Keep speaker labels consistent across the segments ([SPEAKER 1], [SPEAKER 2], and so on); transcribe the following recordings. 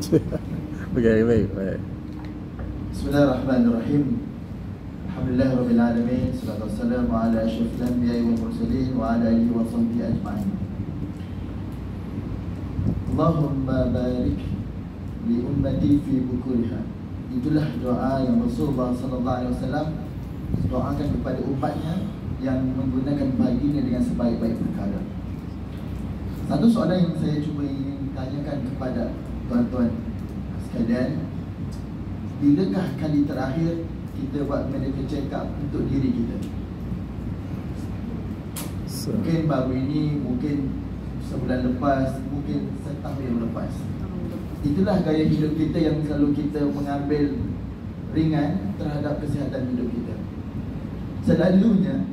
[SPEAKER 1] Okey, baik.
[SPEAKER 2] Bismillahirrahmanirrahim. Alhamdulillahirabbil alamin. Wassalatu wassalamu ala asyrafil anbiya'i wal mursalin wa ala alihi wa sahbihi ajma'in. Allahumma barik li ummati fi bukuriha. Itulah doa yang Rasulullah sallallahu alaihi wasallam doakan kepada umatnya yang menggunakan paginya dengan sebaik-baik perkara. Satu soalan yang saya cuba ingin tanyakan kepada tuan-tuan sekalian, bilakah kali terakhir kita buat medical check up untuk diri kita? Mungkin baru ini, mungkin sebulan lepas, mungkin setahun yang lepas. Itulah gaya hidup kita yang selalu kita mengambil ringan terhadap kesihatan hidup kita. Selalunya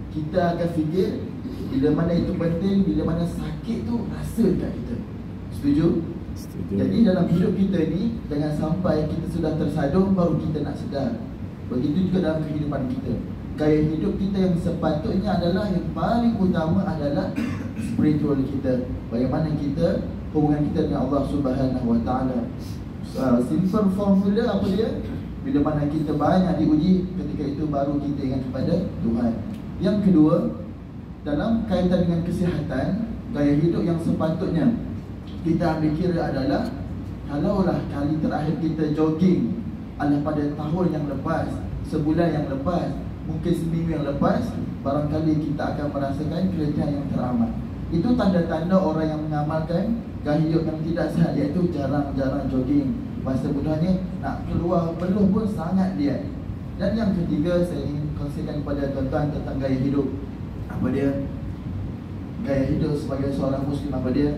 [SPEAKER 2] kita akan fikir bila mana itu penting, bila mana sakit tu rasa dekat kita. Setuju? Setuju. Jadi dalam hidup kita ni, jangan sampai kita sudah tersadung baru kita nak sedar. Begitu juga dalam kehidupan kita. Gaya hidup kita yang sepatutnya adalah, yang paling utama adalah spiritual kita. Bagaimana kita, hubungan kita dengan Allah Subhanahu Wa Taala. Simple formula apa dia? Bila mana kita banyak diuji, ketika itu baru kita ingat kepada Tuhan. Yang kedua, dalam kaitan dengan kesihatan, gaya hidup yang sepatutnya kita ambil kira adalah, kalaulah kali terakhir kita jogging adalah pada tahun yang lepas, sebulan yang lepas, mungkin seminggu yang lepas, barangkali kita akan merasakan keletihan yang teramat. Itu tanda-tanda orang yang mengamalkan gaya hidup yang tidak sihat, iaitu jarang-jarang jogging. Masa mudahnya nak keluar peluh pun sangat liat. Dan yang ketiga, saya ingin kongsikan kepada tuan-tuan tentang gaya hidup. Apa dia? Gaya hidup sebagai seorang Muslim, apa dia?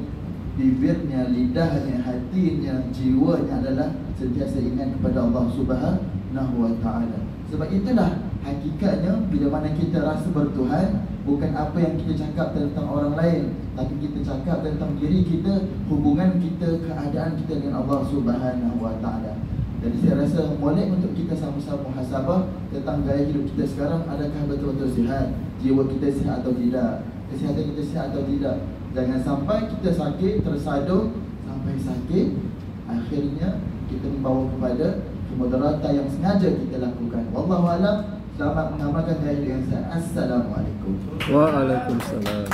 [SPEAKER 2] Bibirnya, lidahnya, hatinya, jiwanya adalah sentiasa ingat kepada Allah Subhanahu Wa Taala. Sebab itulah hakikatnya bila mana kita rasa bertuhan, bukan apa yang kita cakap tentang orang lain, tapi kita cakap tentang diri kita, hubungan kita, keadaan kita dengan Allah Subhanahu Wa Taala. Jadi saya rasa boleh untuk kita sama-sama muhasabah tentang gaya hidup kita sekarang. Adakah betul-betul sihat? Jiwa kita sihat atau tidak? Kesihatan kita sihat atau tidak? Jangan sampai kita sakit, tersadung sampai sakit, akhirnya kita membawa kepada kemudaratan yang sengaja kita lakukan. Wallahualam. Selamat mengamalkan gaya hidup yang sihat. Assalamualaikum.
[SPEAKER 1] Waalaikumsalam.